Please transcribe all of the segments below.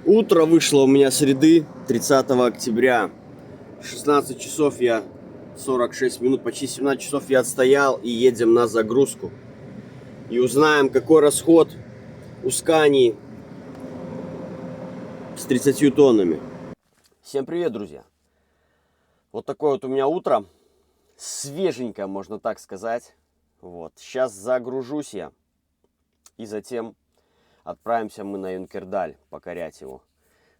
Утро вышло у меня среды 30 октября. 16 часов я 46 минут, почти 17 часов я отстоял и едем на загрузку. И узнаем, какой расход у Scania с 30 тоннами. Всем привет, друзья! Вот такое вот у меня утро. Свеженькое, можно так сказать. Вот. Сейчас загружусь я. И затем отправимся мы на Юнкердаль покорять его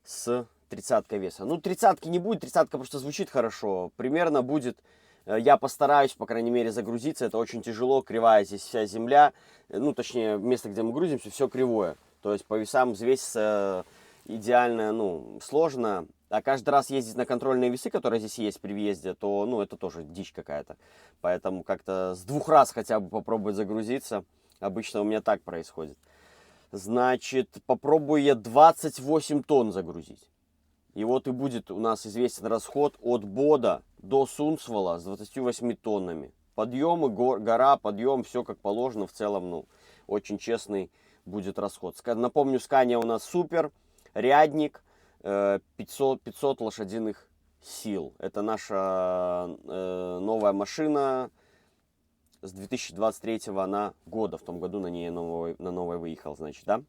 с 30-кой веса. Ну, 30-ки не будет, 30-ка просто звучит хорошо. Примерно будет, я постараюсь, по крайней мере, загрузиться. Это очень тяжело, кривая здесь вся земля. Ну, точнее, место, где мы грузимся, все кривое. То есть по весам взвеситься идеально, ну, сложно. А каждый раз ездить на контрольные весы, которые здесь есть при въезде, то, ну, это тоже дичь какая-то. Поэтому как-то с 2 раз хотя бы попробовать загрузиться. Обычно у меня так происходит. Значит, попробую я 28 тонн загрузить. И вот и будет у нас известен расход от Бода до Сунцвалла с 28 тоннами. Подъемы, гора, подъем, все как положено. В целом, ну, очень честный будет расход. Напомню, Scania у нас супер, рядник, 500 лошадиных сил. Это наша новая машина. С 2023 она года, в том году на ней на новой выехал, значит, да?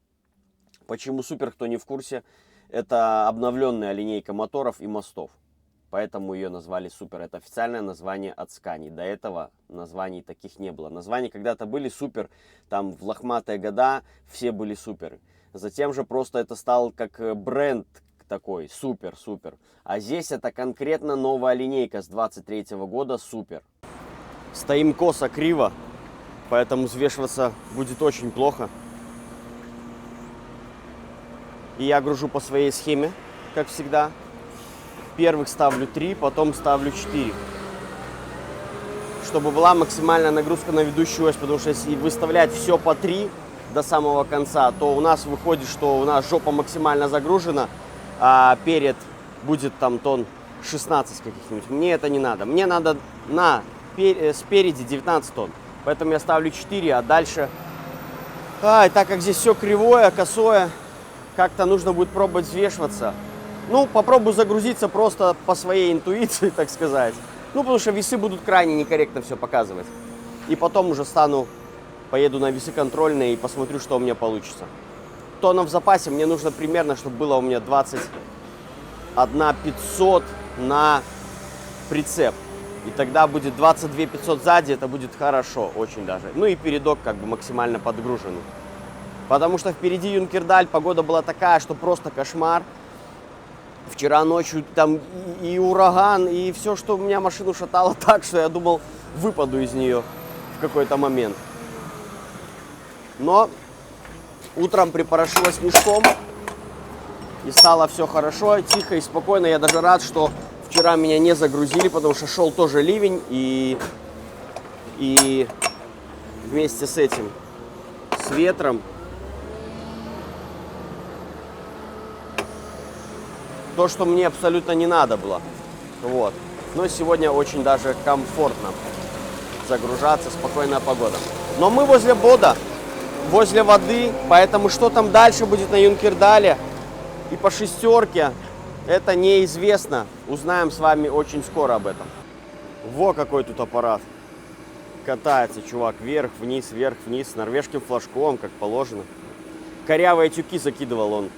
Почему супер, кто не в курсе, это обновленная линейка моторов и мостов. Поэтому ее назвали супер. Это официальное название от Scania. До этого названий таких не было. Названия когда-то были супер, там в лохматые года все были супер. Затем же просто это стал как бренд такой, супер. А здесь это конкретно новая линейка с 23 года, супер. Стоим косо, криво, поэтому взвешиваться будет очень плохо. И я гружу по своей схеме, как всегда. Первых ставлю 3, потом ставлю 4. Чтобы была максимальная нагрузка на ведущую ось, потому что если выставлять все по 3 до самого конца, то у нас выходит, что у нас жопа максимально загружена, а перед будет там тонн 16 каких-нибудь. Мне это не надо. Мне надо спереди 19 тонн. Поэтому я ставлю 4, а дальше... и так как здесь все кривое, косое, как-то нужно будет пробовать взвешиваться. Ну, попробую загрузиться просто по своей интуиции, так сказать. Ну, потому что весы будут крайне некорректно все показывать. И потом уже поеду на весы контрольные и посмотрю, что у меня получится. Тонна в запасе мне нужно примерно, чтобы было у меня 21 500 на прицеп. И тогда будет 22 500 сзади, это будет хорошо, очень даже. Ну и передок как бы максимально подгруженный. Потому что впереди Юнкердаль, погода была такая, что просто кошмар. Вчера ночью там и ураган, и все, что у меня машину шатало так, что я думал, выпаду из нее в какой-то момент. Но утром припорошилось мешком, и стало все хорошо, тихо и спокойно. Я даже рад, что вчера меня не загрузили, потому что шел тоже ливень, и вместе с этим, с ветром, то, что мне абсолютно не надо было. Вот. Но сегодня очень даже комфортно загружаться, спокойная погода. Но мы возле Бода, возле воды, поэтому что там дальше будет на Юнкердале и по шестерке, это неизвестно. Узнаем с вами очень скоро об этом. Во какой тут аппарат. Катается чувак вверх, вниз, с норвежским флажком, как положено. Корявые тюки закидывал он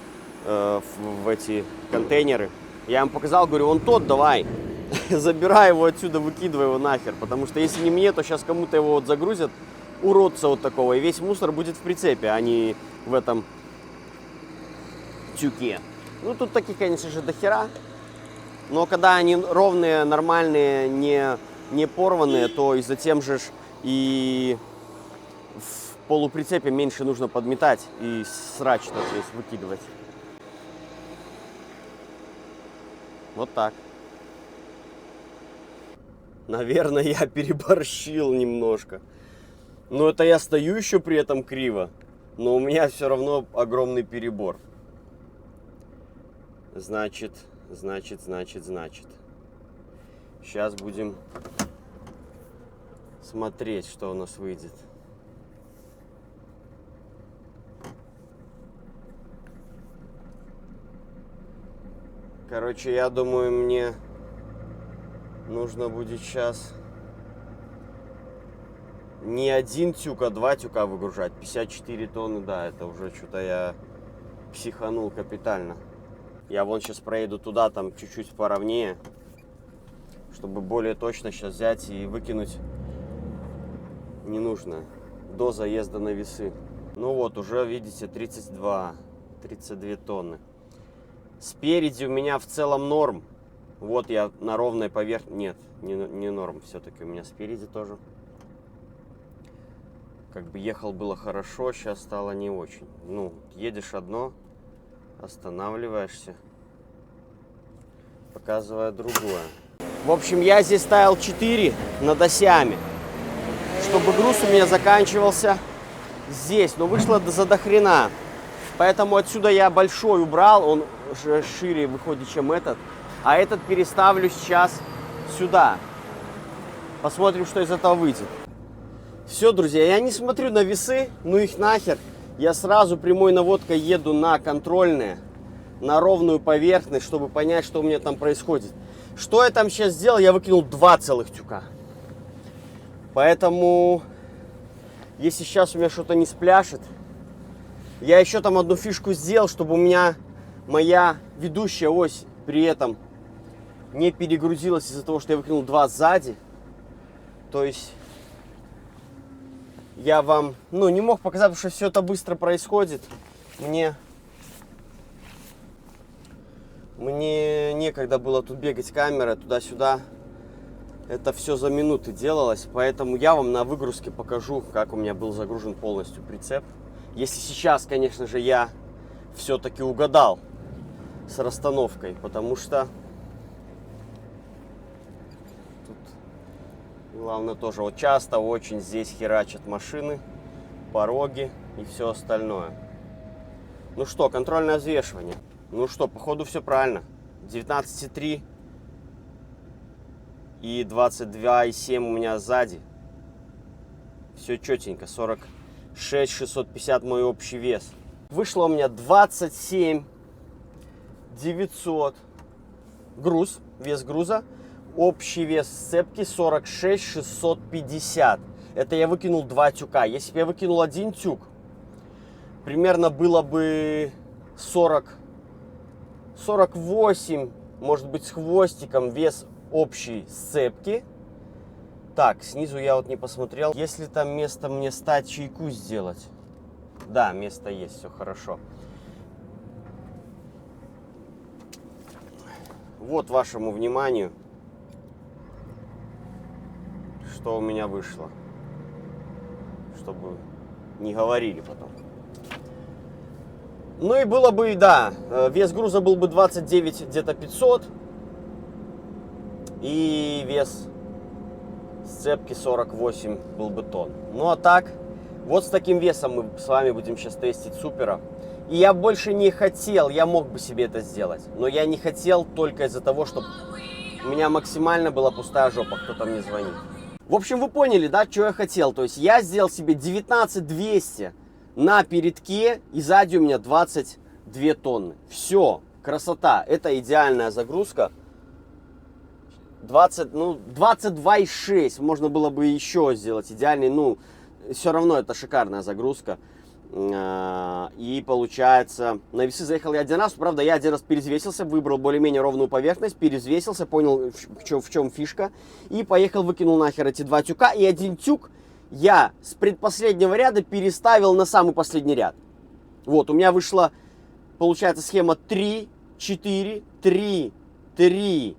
в эти контейнеры. Я ему показал, говорю, вон тот давай. Забирай его отсюда, выкидывай его нахер. Потому что если не мне, то сейчас кому-то его вот загрузят, уродца вот такого. И весь мусор будет в прицепе, а не в этом тюке. Ну, тут таких, конечно же, дохера. Но когда они ровные, нормальные, не порванные, то и затем же и в полуприцепе меньше нужно подметать и срач, то есть выкидывать. Вот так. Наверное, я переборщил немножко. Но это я стою еще при этом криво. Но у меня все равно огромный перебор. Значит. Сейчас будем смотреть, что у нас выйдет. Короче, я думаю, мне нужно будет сейчас не один тюк, а 2 тюка выгружать. 54 тонны, да, это уже что-то я психанул капитально. Я вон сейчас проеду туда, там чуть-чуть поровнее, чтобы более точно сейчас взять и выкинуть ненужное до заезда на весы. Ну вот, уже видите, 32 тонны. Спереди у меня в целом норм. Вот я на ровной поверхности. Нет, не норм. Все-таки у меня спереди тоже. Как бы ехал было хорошо, сейчас стало не очень. Ну, едешь одно, останавливаешься, показывая другое. В общем, я здесь ставил 4 над осями, чтобы груз у меня заканчивался здесь. Но вышло за дохрена. Поэтому отсюда я большой убрал, он шире выходит, чем этот. А этот переставлю сейчас сюда. Посмотрим, что из этого выйдет. Все, друзья, я не смотрю на весы, ну их нахер. Я сразу прямой наводкой еду на контрольные, на ровную поверхность, чтобы понять, что у меня там происходит. Что я там сейчас сделал? Я выкинул 2 целых тюка. Поэтому, если сейчас у меня что-то не спляшет, я еще там одну фишку сделал, чтобы у меня моя ведущая ось при этом не перегрузилась из-за того, что я выкинул 2 сзади. То есть я вам, не мог показать, потому что все это быстро происходит. Мне некогда было тут бегать камерой туда-сюда. Это все за минуты делалось, поэтому я вам на выгрузке покажу, как у меня был загружен полностью прицеп. Если сейчас, конечно же, я все-таки угадал с расстановкой, потому что тут главное тоже, вот часто очень здесь херачат машины, пороги и все остальное. Ну что, контрольное взвешивание. Ну что, походу все правильно. 19,3 и 22,7 у меня сзади. Все четенько. 46,650 мой общий вес. Вышло у меня 27,900 груз, вес груза. Общий вес сцепки 46,650. Это я выкинул 2 тюка. Если бы я выкинул 1 тюк, примерно было бы 48, может быть, с хвостиком вес общей сцепки. Так, снизу я вот не посмотрел. Есть ли там место мне стать чайку сделать? Да, место есть, все хорошо. Вот вашему вниманию, что у меня вышло. Чтобы не говорили потом. Ну и было бы, да, вес груза был бы 29 где-то 500. И вес сцепки 48 был бы тонн. Ну а так, вот с таким весом мы с вами будем сейчас тестить супера. И я больше не хотел, я мог бы себе это сделать, но я не хотел только из-за того, чтобы у меня максимально была пустая жопа, кто-то мне звонит. В общем, вы поняли, да, что я хотел. То есть я сделал себе 19200 на передке, и сзади у меня 22 тонны. Все, красота, это идеальная загрузка. 22,6 можно было бы еще сделать идеальный, все равно это шикарная загрузка. И получается, на весы заехал я 1 раз, правда, я 1 раз перезвесился, выбрал более-менее ровную поверхность, перезвесился, понял, в чем фишка, и поехал, выкинул нахер эти 2 тюка, и 1 тюк я с предпоследнего ряда переставил на самый последний ряд. Вот, у меня вышла, получается, схема 3, 4, 3, 3,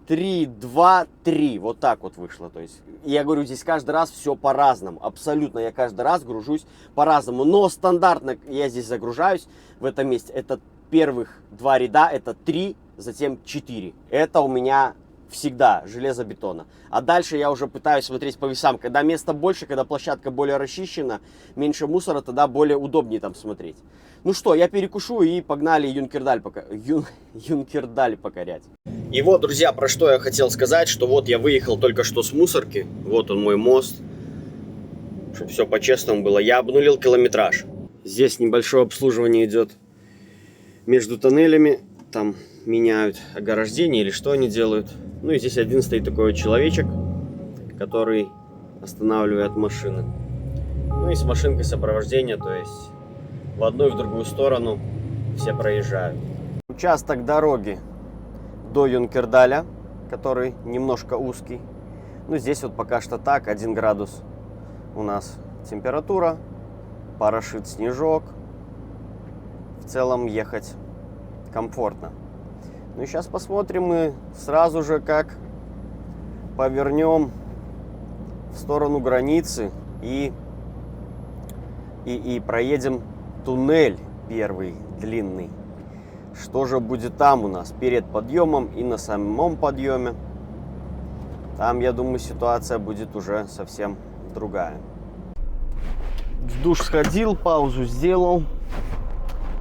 3, 2, 3. Вот так вот вышло. То есть, я говорю, здесь каждый раз все по-разному. Абсолютно я каждый раз гружусь по-разному. Но стандартно я здесь загружаюсь в этом месте. Это первых 2 ряда, это 3, затем 4. Это у меня всегда железобетона. А дальше я уже пытаюсь смотреть по весам. Когда места больше, когда площадка более расчищена, меньше мусора, тогда более удобнее там смотреть. Ну что, я перекушу и погнали Юнкердаль покорять. И вот, друзья, про что я хотел сказать, что вот я выехал только что с мусорки. Вот он мой мост. Чтобы все по-честному было. Я обнулил километраж. Здесь небольшое обслуживание идет между тоннелями. там меняют ограждение или что они делают. Ну и здесь один стоит такой человечек, который останавливает машины. Ну и с машинкой сопровождения, то есть в одну и в другую сторону все проезжают. Участок дороги до Юнкердаля, который немножко узкий. Ну здесь вот пока что так, 1 градус у нас температура, порошит снежок. В целом ехать комфортно. Ну и сейчас посмотрим мы сразу же, как повернем в сторону границы и проедем туннель первый длинный. Что же будет там у нас перед подъемом и на самом подъеме? Там, я думаю, ситуация будет уже совсем другая. В душ сходил, паузу сделал.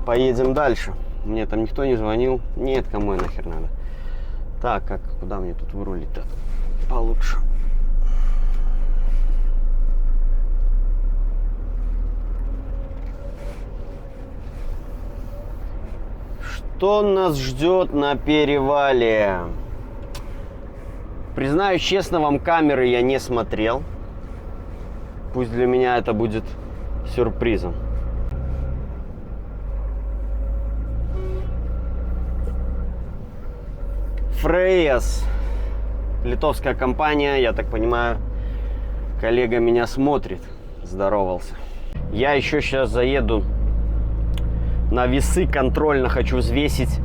Поедем дальше. Мне там никто не звонил. Нет, кому я нахер надо. Так, куда мне тут вырулить-то получше? Что нас ждет на перевале? Признаюсь честно, вам камеры я не смотрел. Пусть для меня это будет сюрпризом. Фрейяс. Литовская компания, я так понимаю, коллега меня смотрит. Здоровался. Я еще сейчас заеду на весы, контрольно хочу взвесить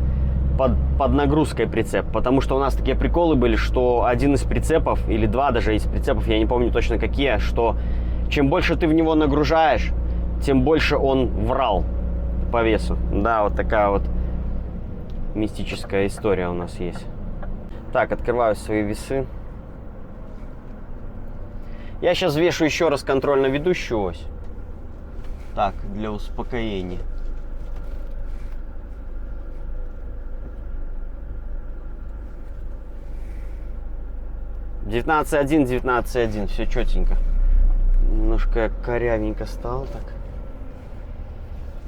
под нагрузкой прицеп. Потому что у нас такие приколы были, что один из прицепов, или два даже из прицепов, я не помню точно какие, что чем больше ты в него нагружаешь, тем больше он врал по весу. Да, вот такая вот мистическая история у нас есть. Так, открываю свои весы. Я сейчас вешу еще раз контрольно-ведущую ось. Так, для успокоения. Девятнадцать один, все четенько. Немножко корявенько стал так.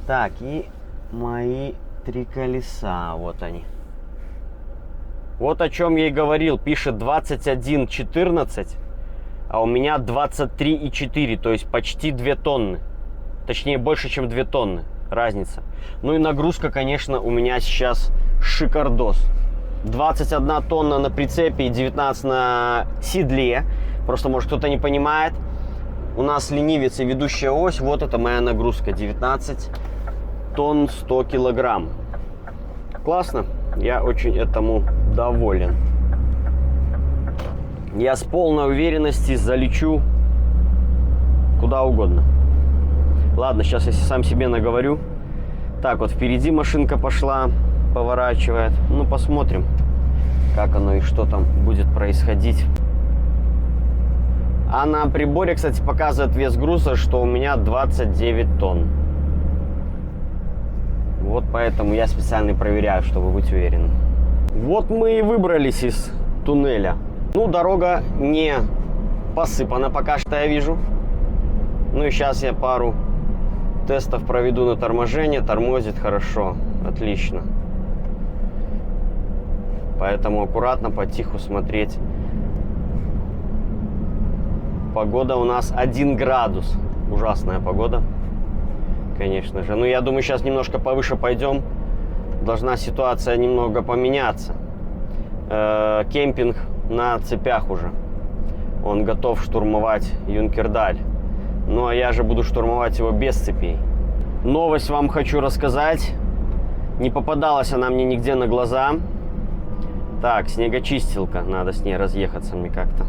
Так, и мои 3 колеса, вот они. Вот о чем я и говорил, пишет 21,14, а у меня 23,4, то есть почти 2 тонны. Точнее, больше, чем 2 тонны разница. Ну и нагрузка, конечно, у меня сейчас шикардос. 21 тонна на прицепе и 19 на седле. Просто, может, кто-то не понимает. У нас ленивец и ведущая ось, вот это моя нагрузка. 19 тонн 100 килограмм. Классно. Я очень этому доволен. Я с полной уверенностью залечу куда угодно. Ладно, сейчас я сам себе наговорю. Так, вот впереди машинка пошла, поворачивает. Ну, посмотрим, как оно и что там будет происходить. А на приборе, кстати, показывает вес груза, что у меня 29 тонн. Вот поэтому я специально проверяю, чтобы быть уверенным. Вот мы и выбрались из туннеля. Ну, дорога не посыпана пока что, я вижу. Ну и сейчас я пару тестов проведу на торможение. Тормозит хорошо, отлично. Поэтому аккуратно, потиху смотреть. Погода у нас 1 градус. Ужасная погода, конечно же. Ну, я думаю, сейчас немножко повыше пойдем. Должна ситуация немного поменяться. Кемпинг на цепях уже. Он готов штурмовать Юнкердаль. Ну, а я же буду штурмовать его без цепей. Новость вам хочу рассказать. Не попадалась она мне нигде на глаза. Так, снегочистилка. Надо с ней разъехаться мне как-то.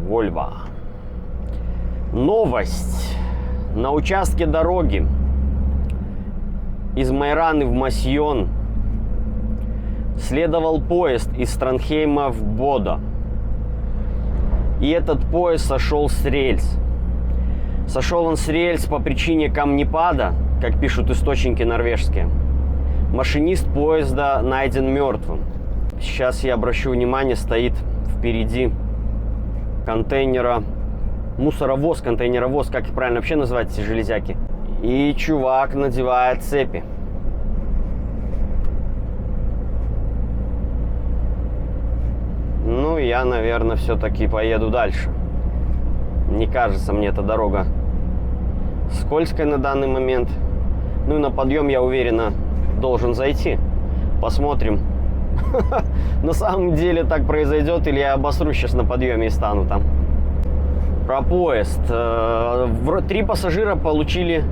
Вольво. Новость. На участке дороги из Майраны в Масьон следовал поезд из Тронхейма в Бодо. И этот поезд сошел с рельс. Сошел он с рельс по причине камнепада, как пишут источники норвежские. Машинист поезда найден мертвым. Сейчас я обращу внимание, стоит впереди контейнера мусоровоз, контейнеровоз, как их правильно вообще называть, эти железяки. И чувак надевает цепи. Ну, я, наверное, все-таки поеду дальше. Не кажется мне эта дорога скользкой на данный момент. Ну и на подъем, я уверенно, должен зайти. Посмотрим. На самом деле так произойдет, или я обосрусь сейчас на подъеме и стану там. Про поезд. 3 пассажира получили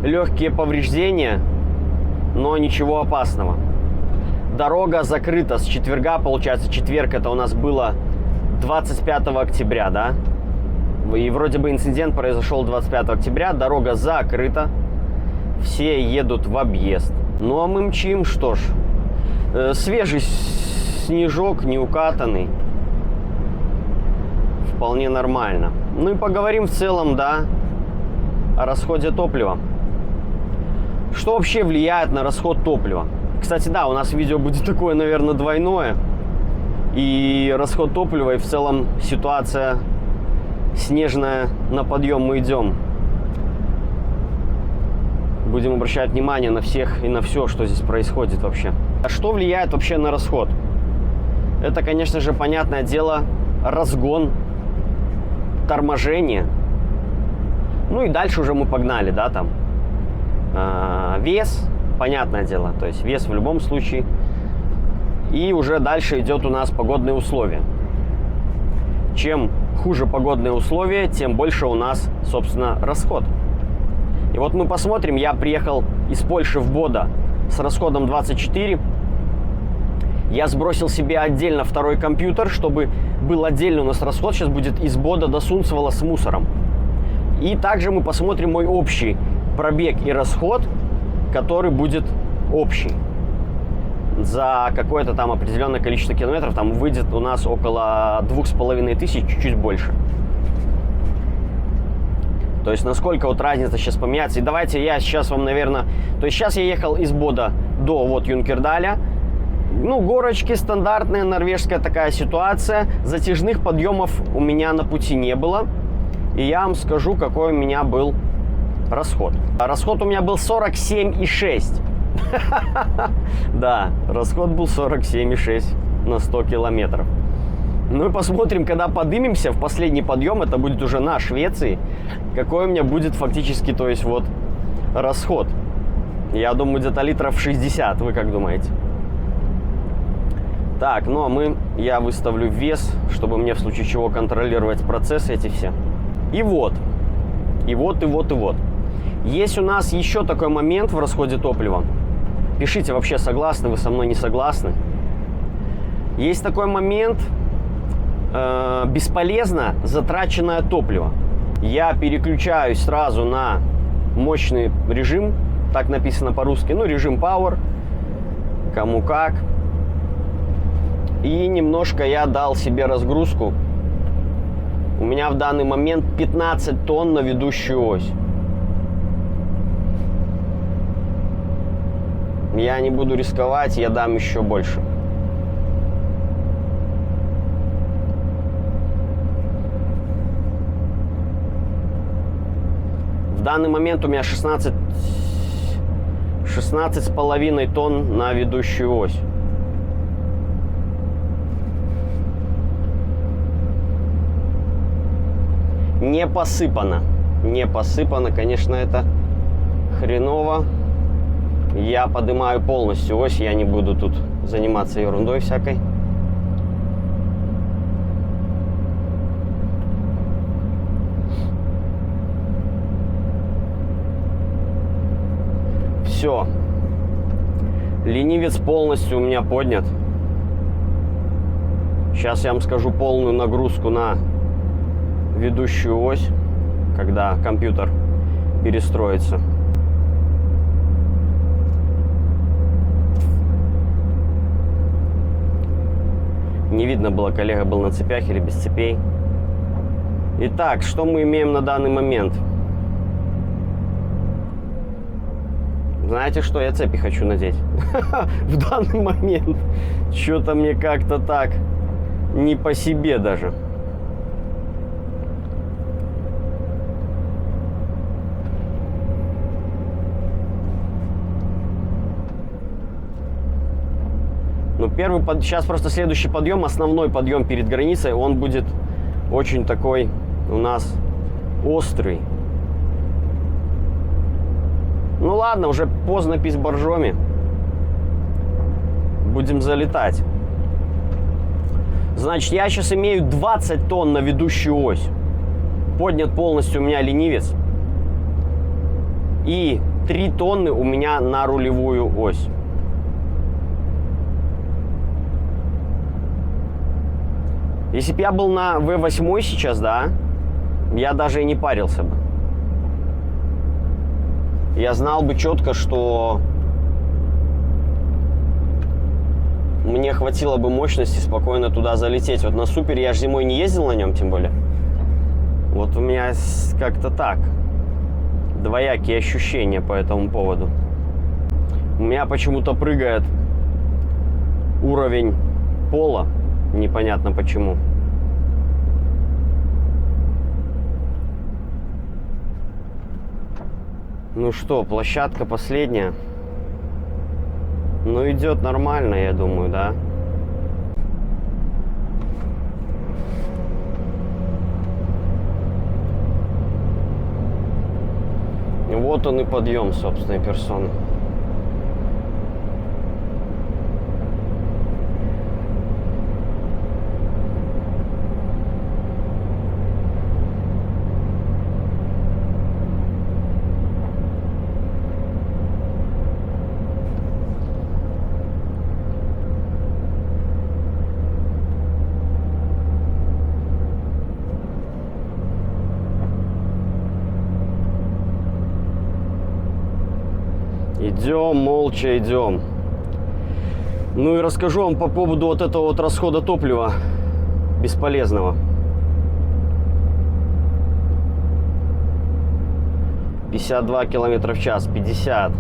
легкие повреждения, но ничего опасного. Дорога закрыта с четверга, получается, четверг это у нас было 25 октября, да? И вроде бы инцидент произошел 25 октября, дорога закрыта, все едут в объезд. Ну а мы мчим, что ж, свежий снежок, не укатанный, вполне нормально. Ну и поговорим в целом, да, о расходе топлива. Что вообще влияет на расход топлива? Кстати, да, у нас видео будет такое, наверное, двойное. И расход топлива, и в целом ситуация снежная, на подъем мы идем. Будем обращать внимание на всех и на все, что здесь происходит вообще. А что влияет вообще на расход? Это, конечно же, понятное дело, разгон, торможение. Ну и дальше уже мы погнали, да, там. Вес, понятное дело, то есть вес в любом случае. И уже дальше идет у нас погодные условия. Чем хуже погодные условия, тем больше у нас, собственно, расход. И вот мы посмотрим, я приехал из Польши в Бодо с расходом 24. Я сбросил себе отдельно второй компьютер, чтобы был отдельно у нас расход. Сейчас будет из Бодо до Сунцвала с мусором. И также мы посмотрим мой общий пробег и расход, который будет общий. За какое-то там определенное количество километров там выйдет у нас около 2500, чуть-чуть больше. То есть насколько вот разница сейчас поменяется. И давайте я сейчас вам, наверное... То есть сейчас я ехал из Бодо до вот Юнкердаля. Ну, горочки, стандартная норвежская такая ситуация. Затяжных подъемов у меня на пути не было. И я вам скажу, какой у меня был расход. Расход у меня был 47,6. Да, расход был 47,6 на 100 километров. Ну и посмотрим, когда поднимемся в последний подъем, это будет уже на Швеции, какой у меня будет фактически, то есть вот расход. Я думаю, где-то литров 60, вы как думаете? Так, ну а я выставлю вес, чтобы мне в случае чего контролировать процессы эти все. И вот. Есть у нас еще такой момент в расходе топлива. Пишите вообще, согласны вы со мной, не согласны. Есть такой момент, бесполезно затраченное топливо. Я переключаюсь сразу на мощный режим, так написано по-русски, ну режим Power, кому как. И немножко я дал себе разгрузку. У меня в данный момент 15 тонн на ведущую ось. Я не буду рисковать, я дам еще больше. В данный момент у меня 16,5 тонн на ведущую ось. Не посыпано. Не посыпано, конечно, это хреново. Я поднимаю полностью ось, я не буду тут заниматься ерундой всякой. Все. Ленивец полностью у меня поднят. Сейчас я вам скажу полную нагрузку на ведущую ось, когда компьютер перестроится. Не видно было, коллега был на цепях или без цепей. Итак, что мы имеем на данный момент? Знаете что, я цепи хочу надеть. В данный момент. Что-то мне как-то так не по себе даже. Сейчас просто следующий подъем, основной подъем перед границей, он будет очень такой у нас острый. Ну ладно, уже поздно пить боржоми. Будем залетать. Значит, я сейчас имею 20 тонн на ведущую ось. Поднят полностью у меня ленивец. И 3 тонны у меня на рулевую ось. Если бы я был на V8 сейчас, да, я даже и не парился бы. Я знал бы четко, что мне хватило бы мощности спокойно туда залететь. Вот на Супере я же зимой не ездил на нем, тем более. Вот у меня как-то так. Двоякие ощущения по этому поводу. У меня почему-то прыгает уровень пола. Непонятно почему. Ну что, площадка последняя. Ну, идет нормально, я думаю, да? Вот он и подъем собственной персоны. Идем, молча идем. Ну и расскажу вам по поводу вот этого вот расхода топлива бесполезного. 52 километра в час, 50,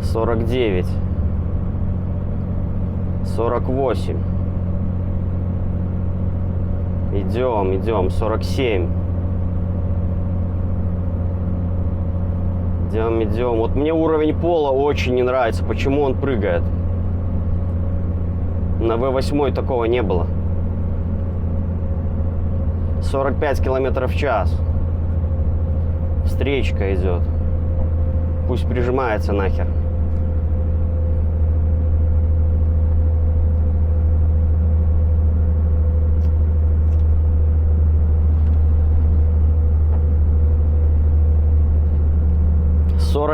49, 48. Идем, 47. Идем. Вот мне уровень пола очень не нравится. Почему он прыгает? На V8 такого не было. 45 километров в час. Встречка идет. Пусть прижимается нахер.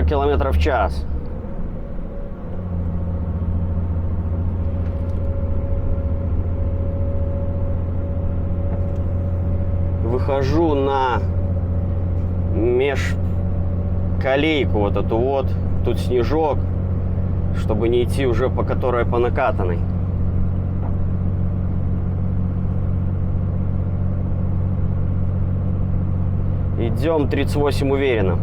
Километров в час. Выхожу на межколейку вот эту вот. Тут снежок, чтобы не идти уже по которой по накатанной. Идем 38 уверенно.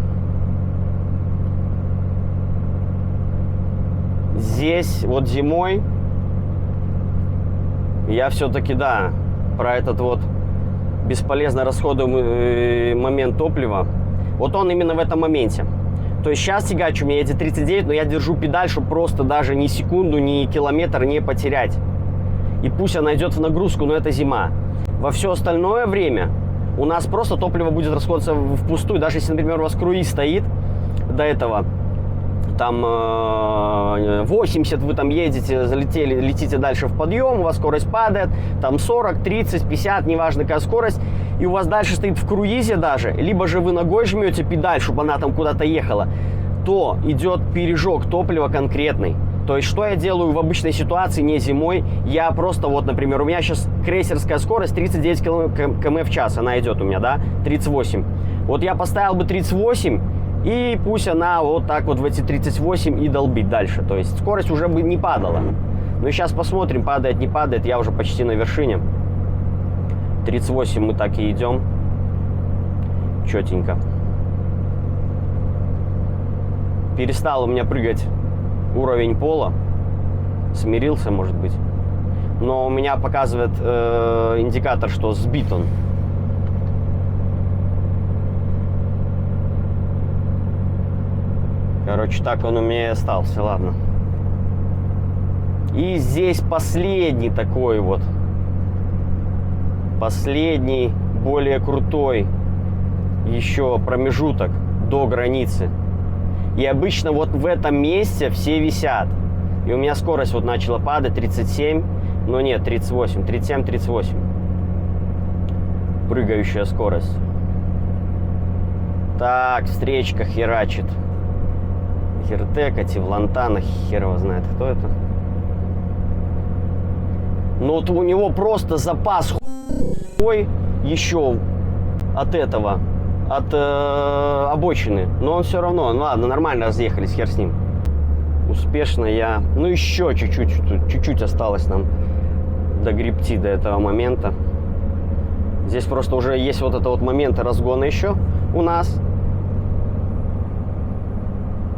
Здесь вот зимой я все-таки, да, про этот вот бесполезно расходуемый момент топлива. Вот он именно в этом моменте. То есть сейчас тягач у меня едет 39, но я держу педаль, чтобы просто даже ни секунду, ни километр не потерять. И пусть она идет в нагрузку, но это зима. Во все остальное время у нас просто топливо будет расходоваться впустую. Даже если, например, у вас круиз стоит до этого, там 80 вы там едете, залетели, летите дальше в подъем, у вас скорость падает, там 40, 30, 50, неважно какая скорость, и у вас дальше стоит в круизе даже, либо же вы ногой жмете педаль, чтобы она там куда-то ехала, то идет пережог топлива конкретный. То есть, что я делаю в обычной ситуации, не зимой, я просто, вот, например, у меня сейчас крейсерская скорость 39 км в час, она идет у меня, да, 38. Вот я поставил бы 38, и пусть она вот так вот в эти 38 и долбит дальше. То есть скорость уже бы не падала. Ну и сейчас посмотрим, падает, не падает. Я уже почти на вершине. 38 мы так и идем. Четенько. Перестал у меня прыгать уровень пола. Смирился, может быть. Но у меня показывает индикатор, что сбит он. Короче, так он у меня и остался, ладно. И здесь последний такой вот. Последний, более крутой еще промежуток до границы. И обычно вот в этом месте все висят. И у меня скорость вот начала падать 37, но нет, 38, 37, 38. Прыгающая скорость. Так, встречка херачит. Хертека, Тевлантана, хер его знает, кто это. Но вот у него просто запас хуй еще от этого, от обочины. Но он все равно, ну ладно, нормально разъехались, хер с ним. Успешно я, ну еще чуть-чуть осталось нам догребти до этого момента. Здесь просто уже есть вот это вот моменты разгона еще у нас.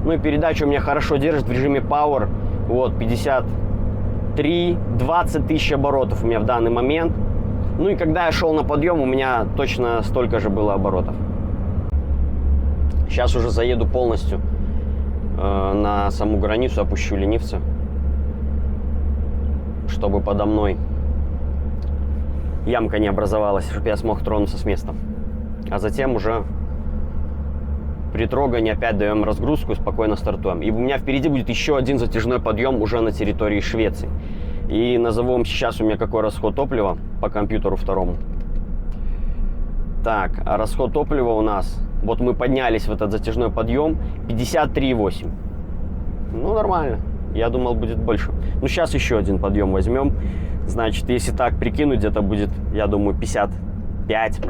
Ну и передача у меня хорошо держит в режиме Power. Вот, 53, 20 тысяч оборотов у меня в данный момент. Ну и когда я шел на подъем, у меня точно столько же было оборотов. Сейчас уже заеду полностью на саму границу, опущу ленивца, чтобы подо мной ямка не образовалась, чтобы я смог тронуться с места. А затем уже при трогании опять даем разгрузку и спокойно стартуем. И у меня впереди будет еще один затяжной подъем уже на территории Швеции. И назову вам сейчас у меня какой расход топлива по компьютеру второму. Так, а расход топлива у нас, вот мы поднялись в этот затяжной подъем, 53,8. Ну, нормально. Я думал, будет больше. Ну, сейчас еще один подъем возьмем. Значит, если так прикинуть, где-то будет, я думаю, 55,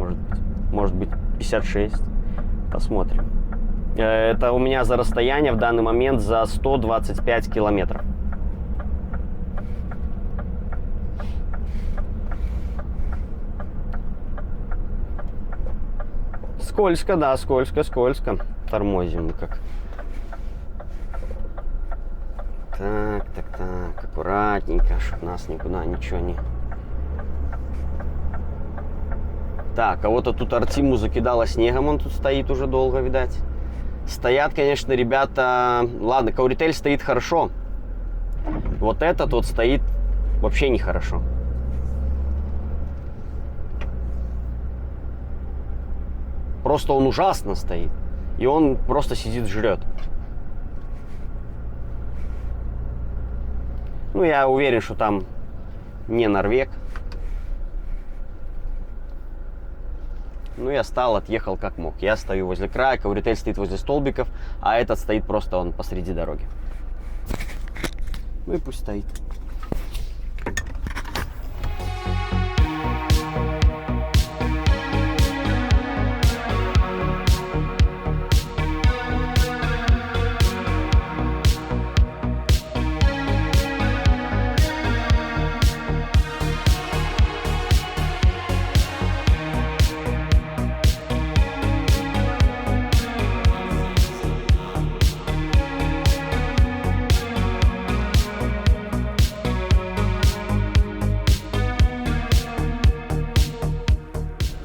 может быть 56. Посмотрим. Это у меня за расстояние в данный момент за 125 километров. Скользко, да, скользко. Тормозим мы как. Так, аккуратненько, чтобы нас никуда ничего не... Так, кого-то тут Артиму закидало снегом, он тут стоит уже долго, видать. Стоят, конечно, ребята... Ладно, Кауритель стоит хорошо. Вот этот вот стоит вообще нехорошо. Просто он ужасно стоит. И он просто сидит, жрет. Ну, я уверен, что там не норвег. Ну, я стал, отъехал как мог. Я стою возле края, Кауритель стоит возле столбиков, а этот стоит просто, он посреди дороги. Ну и пусть стоит.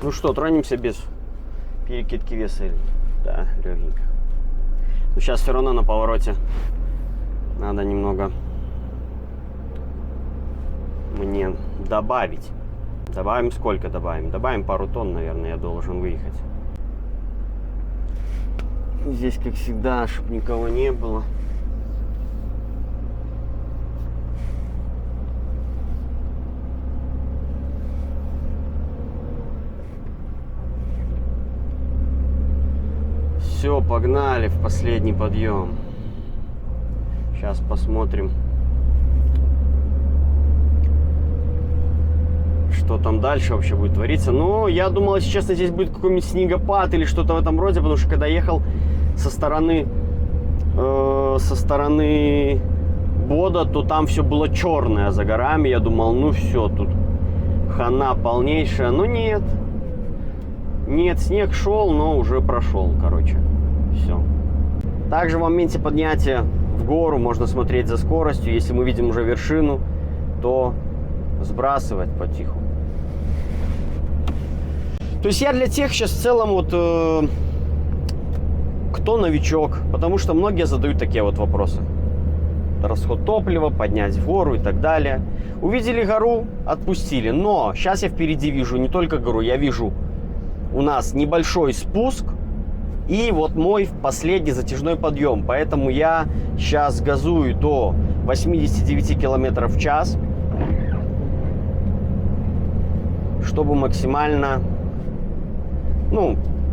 Ну что, тронемся без перекидки веса? Да, легенько. Но сейчас все равно на повороте надо немного мне добавить. Добавим сколько добавим? Добавим пару тонн, наверное, я должен выехать. Здесь, как всегда, чтобы никого не было. Все, погнали в последний подъем. Сейчас посмотрим, что там дальше вообще будет твориться. Но я думал, если честно, здесь будет какой-нибудь снегопад или что-то в этом роде, потому что когда ехал со стороны Бода, то там все было черное за горами. Я думал, ну все, тут хана полнейшая. Но нет. Нет, снег шел, но уже прошел, короче. Все. Также в моменте поднятия в гору можно смотреть за скоростью. Если мы видим уже вершину, то сбрасывать потиху. То есть я для тех сейчас в целом вот кто новичок, потому что многие задают такие вот вопросы. расход топлива, поднять в гору и так далее. Увидели гору, отпустили. Но сейчас я впереди вижу не только гору, я вижу у нас небольшой спуск и вот мой последний затяжной подъем. Поэтому я сейчас газую до 89 км в час, чтобы максимально,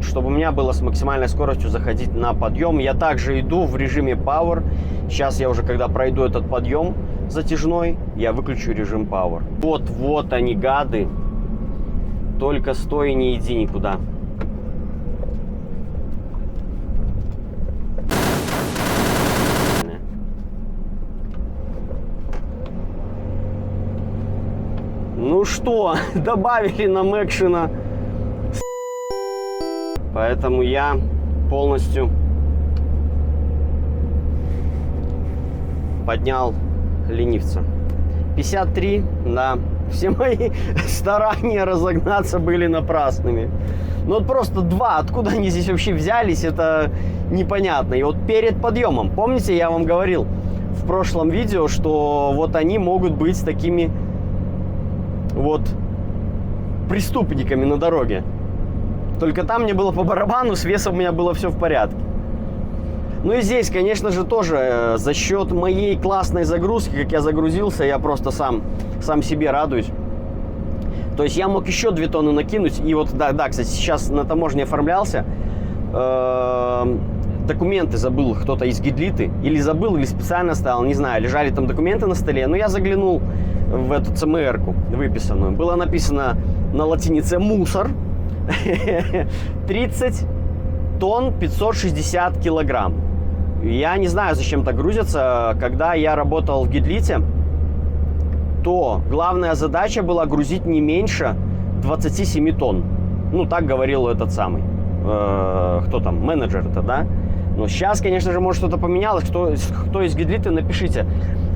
чтобы у меня было с максимальной скоростью заходить на подъем. Я также иду в режиме Power. Сейчас я уже, когда пройду этот подъем затяжной, я выключу режим Power. Вот они, гады. Только стой и не иди никуда. Ну что, добавили нам экшена. Поэтому я полностью поднял ленивца. 53, да. Все мои старания разогнаться были напрасными. Ну вот просто два. Откуда они здесь вообще взялись, это непонятно. И вот перед подъемом, помните, я вам говорил в прошлом видео, что вот они могут быть такими вот преступниками на дороге. Только там мне было по барабану, с весом у меня было все в порядке. Ну и здесь, конечно же, тоже за счет моей классной загрузки, как я загрузился, я просто сам себе радуюсь. То есть я мог еще 2 тонны накинуть. И вот, да, кстати, сейчас на таможне оформлялся. Документы забыл кто-то из Гидлиты. Или забыл, или специально оставил, не знаю. Лежали там документы на столе. Но я заглянул в эту ЦМР-ку выписанную. Было написано на латинице «мусор». 30 тонн 560 килограмм. Я не знаю, зачем так грузятся. Когда я работал в Гидлите, то главная задача была грузить не меньше 27 тонн. Ну, так говорил этот самый, кто там, менеджер-то, да? Но сейчас, конечно же, может что-то поменялось. Кто из Гидлиты, напишите,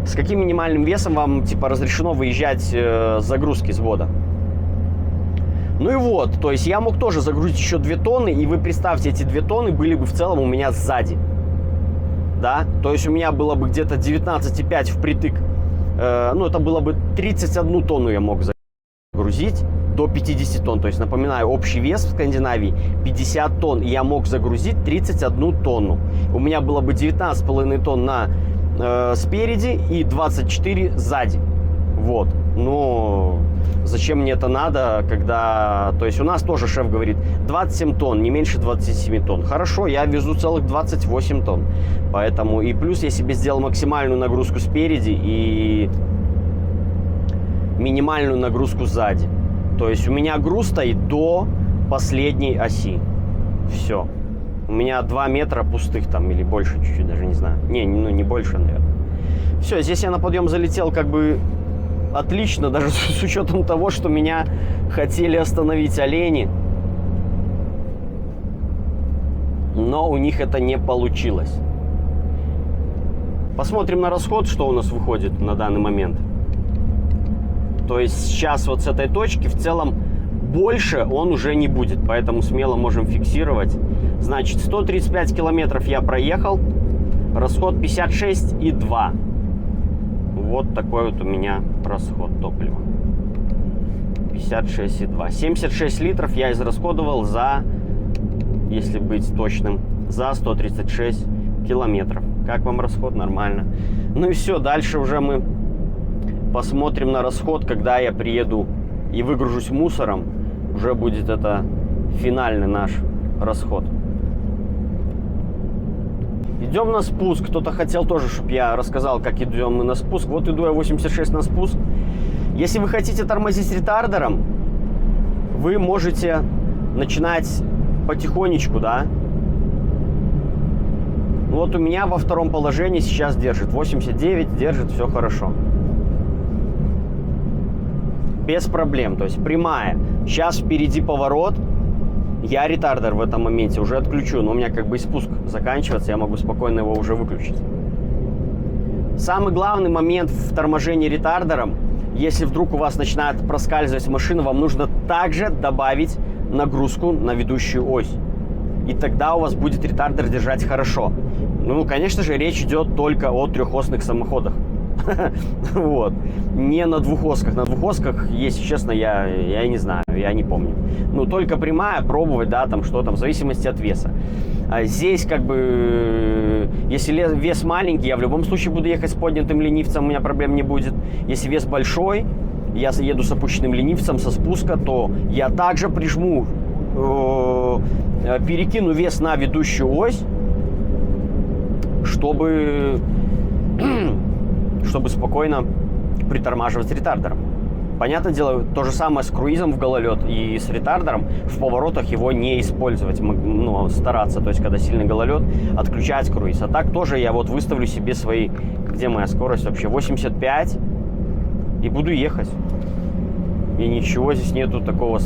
с каким минимальным весом вам, типа, разрешено выезжать с загрузки с ввода. Ну и вот, то есть я мог тоже загрузить еще 2 тонны, и вы представьте, эти 2 тонны были бы в целом у меня сзади. Да, то есть у меня было бы где-то 19,5 впритык. Это было бы 31 тонну я мог загрузить до 50 тонн. То есть, напоминаю, общий вес в Скандинавии 50 тонн. И я мог загрузить 31 тонну. У меня было бы 19,5 тонн спереди и 24 сзади. Вот. Но зачем мне это надо, когда... То есть у нас тоже шеф говорит, 27 тонн, не меньше 27 тонн. Хорошо, я везу целых 28 тонн. Поэтому и плюс я себе сделал максимальную нагрузку спереди и минимальную нагрузку сзади. То есть у меня груз стоит до последней оси. Все. У меня 2 метра пустых там, или больше чуть-чуть, даже не знаю. Не больше, наверное. Все, здесь я на подъем залетел как бы отлично, даже с учетом того, что меня хотели остановить олени. Но у них это не получилось. Посмотрим на расход, что у нас выходит на данный момент. То есть сейчас вот с этой точки в целом больше он уже не будет. Поэтому смело можем фиксировать. Значит, 135 километров я проехал. Расход 56,2. Вот такой вот у меня расход топлива. 56,2. 76 литров я израсходовал за, если быть точным, за 136 километров. Как вам расход? Нормально. Ну и все, дальше уже мы посмотрим на расход, когда я приеду и выгружусь мусором. Уже будет это финальный наш расход. Идем на спуск. Кто-то хотел тоже, чтобы я рассказал, как идем мы на спуск. Вот иду я 86 на спуск. Если вы хотите тормозить ретардером, вы можете начинать потихонечку, да. Вот у меня во втором положении сейчас держит. 89 держит, все хорошо. Без проблем, то есть прямая. Сейчас впереди поворот. Я ретардер в этом моменте уже отключу, но у меня как бы и спуск заканчивается, я могу спокойно его уже выключить. Самый главный момент в торможении ретардером, если вдруг у вас начинает проскальзывать машина, вам нужно также добавить нагрузку на ведущую ось. И тогда у вас будет ретардер держать хорошо. Ну, конечно же, речь идет только о трехосных самоходах. Вот. Не на двухосках. На двухосках, если честно, я не знаю, я не помню. Ну, только прямая, пробовать, да, там что там, в зависимости от веса. А здесь, как бы, если вес маленький, я в любом случае буду ехать с поднятым ленивцем, у меня проблем не будет. Если вес большой, я еду с опущенным ленивцем со спуска, то я также прижму, перекину вес на ведущую ось, чтобы спокойно притормаживать с ретардером. Понятное дело, то же самое с круизом в гололед и с ретардером. В поворотах его не использовать, ну, стараться. То есть, когда сильный гололед, отключать круиз. А так тоже я вот выставлю себе свои... Где моя скорость вообще? 85. И буду ехать. И ничего здесь нету такого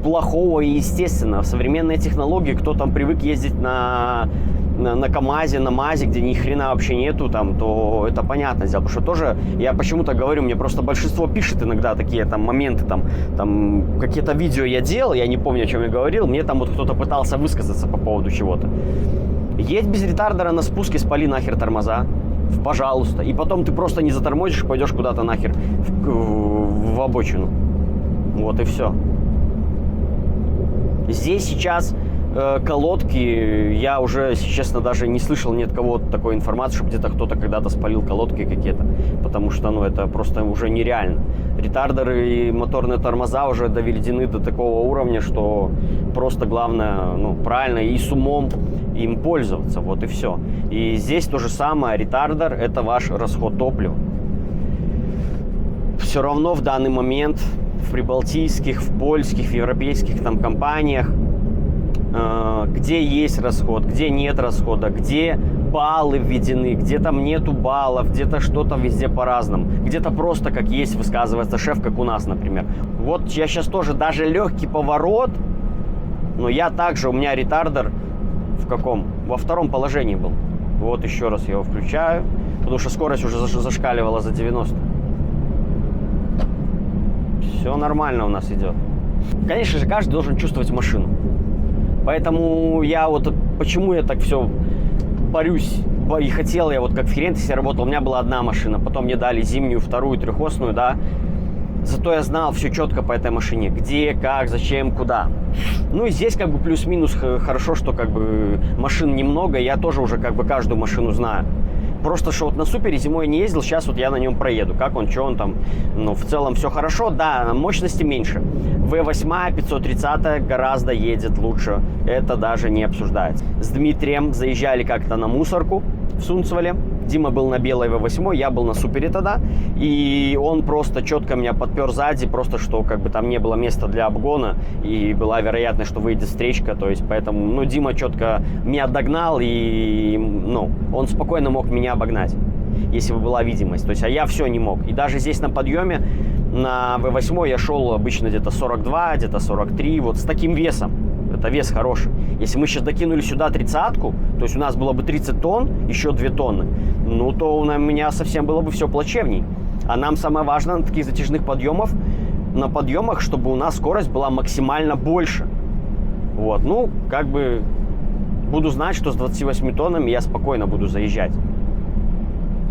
плохого. И, естественно, в современные технологии, кто там привык ездить на КамАЗе, на МАЗе, где ни хрена вообще нету, там, то это понятно дело. Потому что тоже, я почему-то говорю, мне просто большинство пишет иногда такие там моменты, там какие-то видео я делал, я не помню, о чем я говорил, мне там вот кто-то пытался высказаться по поводу чего-то. Едь без ретардера на спуске, спали нахер тормоза, пожалуйста. И потом ты просто не затормозишь, пойдешь куда-то нахер в обочину. Вот и все. Здесь сейчас колодки, я уже, если честно, даже не слышал ни от кого такой информации, что где-то кто-то когда-то спалил колодки какие-то, потому что, ну, это просто уже нереально. Ретардеры и моторные тормоза уже доведены до такого уровня, что просто главное, ну, правильно и с умом им пользоваться, вот и все. И здесь то же самое, ретардер – это ваш расход топлива. Все равно в данный момент в прибалтийских, в польских, в европейских там компаниях, где есть расход, где нет расхода, где баллы введены, где там нету баллов, где-то что-то везде по-разному. Где-то просто как есть высказывается шеф, как у нас, например. Вот я сейчас тоже даже легкий поворот, но я также, у меня ретардер в каком? Во втором положении был. Вот еще раз я его включаю, потому что скорость уже зашкаливала за 90. Все нормально у нас идет. Конечно же, каждый должен чувствовать машину. Поэтому я вот, почему я так все борюсь, и хотел я, вот как в Херентесе работал, у меня была одна машина, потом мне дали зимнюю, вторую, трехосную, да. Зато я знал все четко по этой машине, где, как, зачем, куда. Ну и здесь как бы плюс-минус хорошо, что как бы машин немного, я тоже уже как бы каждую машину знаю. Просто что вот на Супере зимой не ездил, сейчас вот я на нем проеду. Как он, что он там, ну в целом все хорошо, да, мощности меньше. V8 530 гораздо едет лучше, это даже не обсуждается. С Дмитрием заезжали как-то на мусорку в Сунцвале. Дима был на белой V8, я был на Супере тогда. И он просто четко меня подпер сзади, просто что как бы там не было места для обгона. И была вероятность, что выйдет встречка. То есть поэтому, ну, Дима четко меня догнал, и, ну, он спокойно мог меня обогнать, если бы была видимость. То есть, а я все не мог. И даже здесь на подъеме на V8 я шел обычно где-то 42, где-то 43, вот с таким весом. Это вес хороший. Если мы сейчас докинули сюда 30-ку, то есть у нас было бы 30 тонн, еще 2 тонны, ну то у меня совсем было бы все плачевней. А нам самое важное на таких затяжных подъемах, чтобы у нас скорость была максимально больше. Вот, ну, как бы буду знать, что с 28 тоннами я спокойно буду заезжать.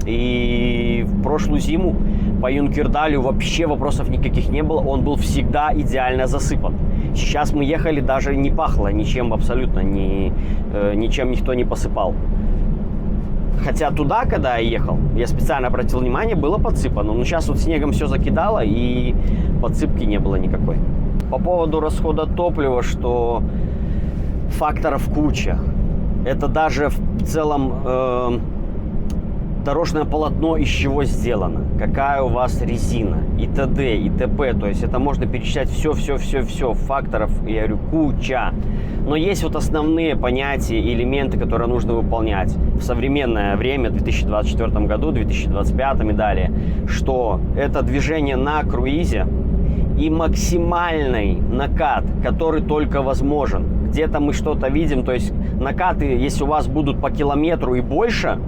И в прошлую зиму по Юнкердалю вообще вопросов никаких не было. Он был всегда идеально засыпан. Сейчас мы ехали, даже не пахло ничем абсолютно, ничем никто не посыпал. Хотя туда, когда я ехал, я специально обратил внимание, было подсыпано. Но сейчас вот снегом все закидало, и подсыпки не было никакой. По поводу расхода топлива, что факторов куча. Это даже в целом дорожное полотно из чего сделано, какая у вас резина, и т.д., и т.п. То есть это можно перечислять все, факторов, я говорю, куча. Но есть вот основные понятия и элементы, которые нужно выполнять в современное время, в 2024 году, 2025 и далее, что это движение на круизе и максимальный накат, который только возможен. Где-то мы что-то видим, то есть накаты, если у вас будут по километру и больше,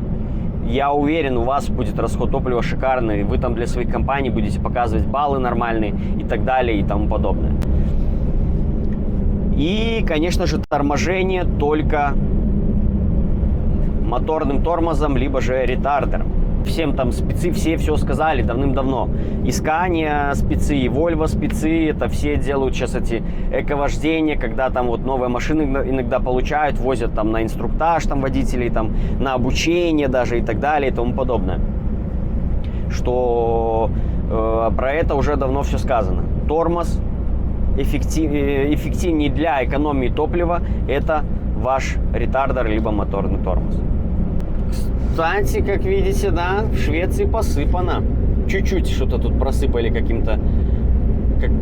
я уверен, у вас будет расход топлива шикарный, вы там для своих компаний будете показывать баллы нормальные и так далее и тому подобное. И, конечно же, торможение только моторным тормозом, либо же ретардером. Всем там спецы все сказали давным-давно. И Scania спецы, и Volvo спецы, это все делают сейчас эти эко-вождения, когда там вот новые машины иногда получают, возят там на инструктаж там водителей, там на обучение даже и так далее и тому подобное. Что про это уже давно все сказано. Тормоз эффективнее для экономии топлива — это ваш ретардер либо моторный тормоз. Кстати, как видите, да, в Швеции посыпано. Чуть-чуть что-то тут просыпали каким-то,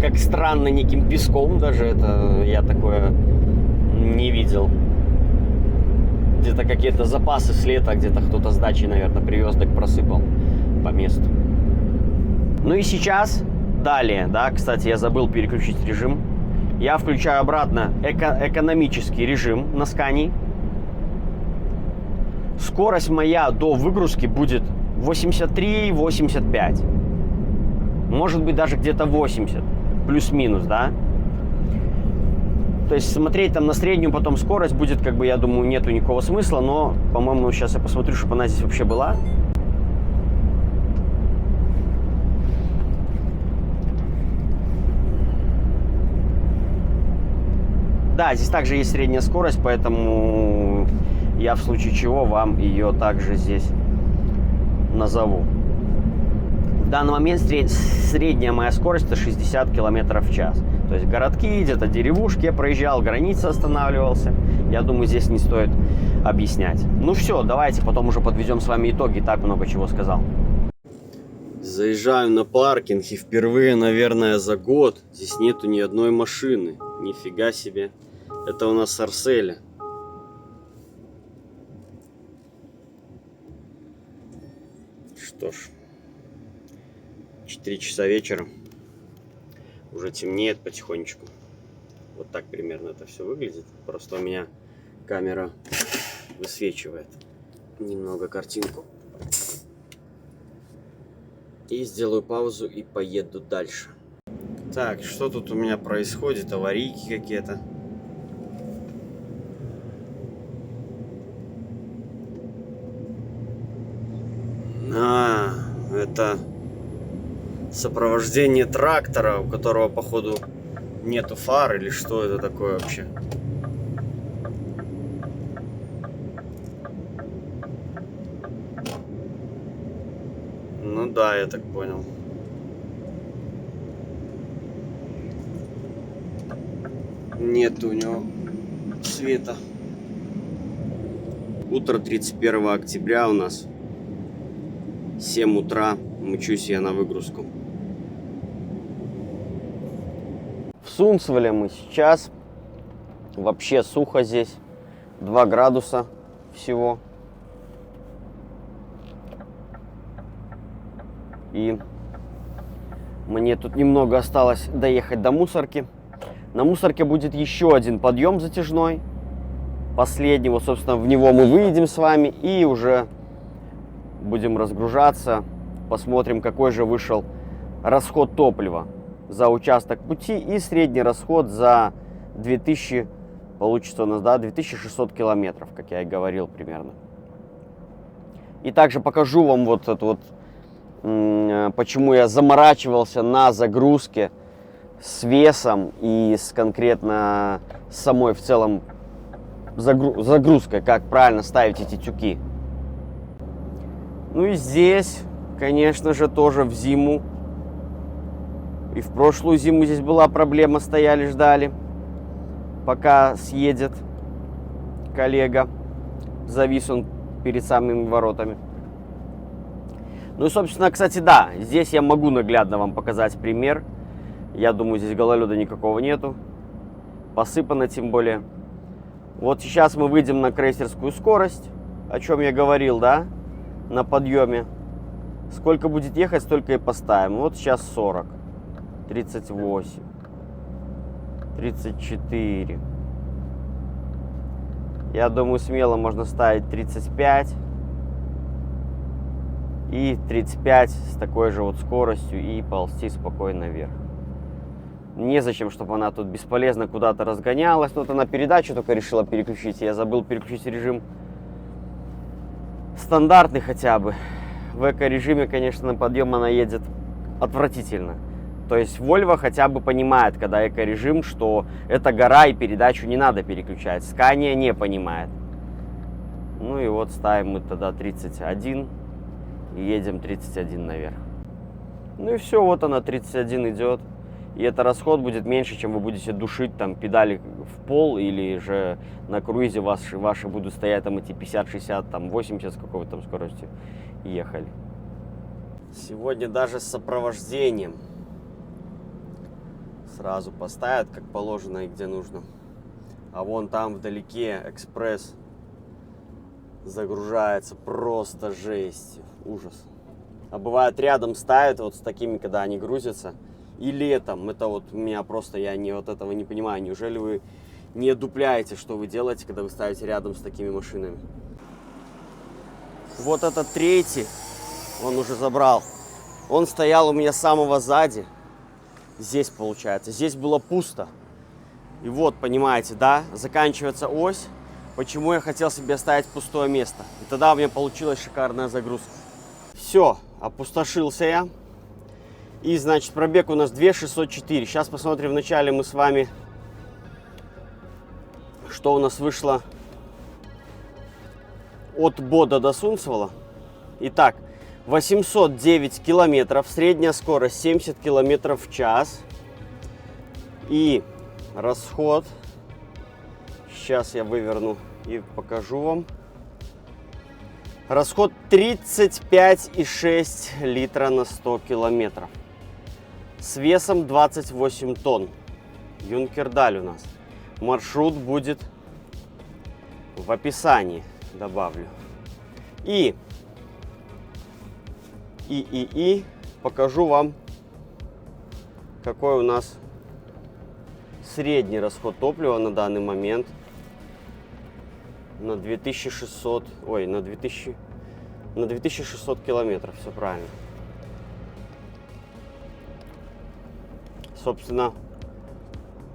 как странно, неким песком даже. Это я такое не видел. Где-то какие-то запасы с лета, где-то кто-то с дачи, наверное, привез, так просыпал по месту. Ну и сейчас, далее, да, кстати, я забыл переключить режим. Я включаю обратно экономический режим на Scania. Скорость моя до выгрузки будет 83-85. Может быть, даже где-то 80. Плюс-минус, да? То есть смотреть там на среднюю потом скорость будет, как бы, я думаю, нету никакого смысла. Но, по-моему, сейчас я посмотрю, чтобы она здесь вообще была. Да, здесь также есть средняя скорость, поэтому я в случае чего вам ее также здесь назову. В данный момент средняя моя скорость — это 60 км в час. То есть городки, где-то деревушки я проезжал, границы останавливался. Я думаю, здесь не стоит объяснять. Ну все, давайте потом уже подведем с вами итоги. Так много чего сказал. Заезжаю на паркинг, и впервые, наверное, за год здесь нету ни одной машины. Нифига себе. Это у нас Арселя. Что ж, 4 часа вечера. Уже темнеет потихонечку. Вот так примерно это все выглядит. Просто у меня камера высвечивает немного картинку. И сделаю паузу и поеду дальше. Так, что тут у меня происходит? Аварийки какие-то. Это сопровождение трактора, у которого, походу, нету фар, или что это такое вообще? Ну да, я так понял. Нет у него света. Утро 31 октября у нас. 7 утра. Мчусь я на выгрузку. В Сунцвале мы сейчас. Вообще сухо здесь. 2 градуса всего. И мне тут немного осталось доехать до мусорки. На мусорке будет еще один подъем затяжной. Последний. Вот, собственно, в него мы выедем с вами и уже будем разгружаться. Посмотрим, какой же вышел расход топлива за участок пути и средний расход за 2000, получится у нас, да, 2600 километров, как я и говорил примерно. И также покажу вам вот это вот, почему я заморачивался на загрузке с весом и с конкретно самой в целом загрузкой, как правильно ставить эти тюки. Ну и здесь, конечно же, тоже в зиму. И в прошлую зиму здесь была проблема, стояли, ждали, пока съедет коллега. Завис он перед самыми воротами. Ну и, собственно, кстати, да, здесь я могу наглядно вам показать пример. Я думаю, здесь гололеда никакого нету. Посыпано тем более. Вот сейчас мы выйдем на крейсерскую скорость, о чем я говорил, да, на подъеме. Сколько будет ехать, столько и поставим. Вот сейчас 40, 38, 34. Я думаю, смело можно ставить 35. И 35 с такой же вот скоростью и ползти спокойно вверх. Незачем, чтобы она тут бесполезно куда-то разгонялась. Вот она передачу только решила переключить. Я забыл переключить режим. стандартный хотя бы. В эко-режиме, конечно, на подъем она едет отвратительно. То есть Volvo хотя бы понимает, когда эко-режим, что это гора и передачу не надо переключать. Scania не понимает. Ну и вот ставим мы тогда 31 и едем 31 наверх. Ну и все, вот она 31 идет. И это расход будет меньше, чем вы будете душить там педали в пол, или же на круизе ваши будут стоять там эти 50, 60, там 80 с какой там скоростью ехали. Сегодня даже с сопровождением. Сразу поставят, как положено и где нужно. А вон там вдалеке экспресс загружается, просто жесть, ужас. А бывает рядом ставят вот с такими, когда они грузятся. И летом, это вот у меня просто, я не вот этого не понимаю. Неужели вы не дупляете, что вы делаете, когда вы ставите рядом с такими машинами? Вот этот третий, он уже забрал. Он стоял у меня самого сзади. Здесь получается, здесь было пусто. И вот, понимаете, да, заканчивается ось. Почему я хотел себе оставить пустое место. И тогда у меня получилась шикарная загрузка. Все, опустошился я. И, значит, пробег у нас 2604. Сейчас посмотрим вначале мы с вами, что у нас вышло от Бода до Сунцвалла. Итак, 809 километров, средняя скорость 70 километров в час. И расход, сейчас я выверну и покажу вам. Расход 35,6 литра на 100 километров. С весом 28 тонн. Юнкердаль у нас. Маршрут будет в описании, добавлю. И покажу вам, какой у нас средний расход топлива на данный момент на 2600 километров, все правильно. Собственно,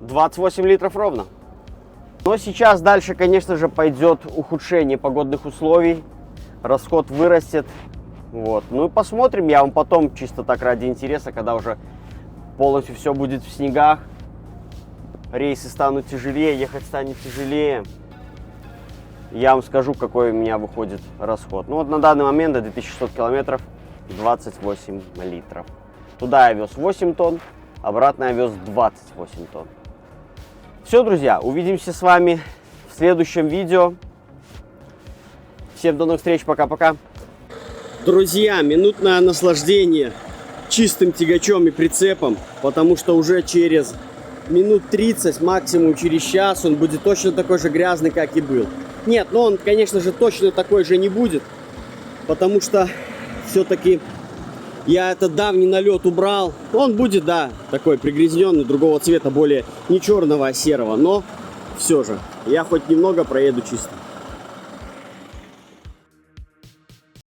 28 литров ровно. Но сейчас дальше, конечно же, пойдет ухудшение погодных условий. Расход вырастет. Вот. Ну и посмотрим. Я вам потом, чисто так ради интереса, когда уже полностью все будет в снегах, рейсы станут тяжелее, ехать станет тяжелее, я вам скажу, какой у меня выходит расход. Ну вот на данный момент до 2600 километров 28 литров. Туда я вез 8 тонн, обратно я вез 28 тонн. Все, друзья, увидимся с вами в следующем видео. Всем до новых встреч, пока-пока. Друзья, минутное наслаждение чистым тягачом и прицепом, потому что уже через минут 30, максимум через час, он будет точно такой же грязный, как и был. Нет, но он, конечно же, точно такой же не будет, потому что все-таки я этот давний налет убрал. Он будет, да, такой пригрязненный, другого цвета, более не черного, а серого, но все же я хоть немного проеду чисто.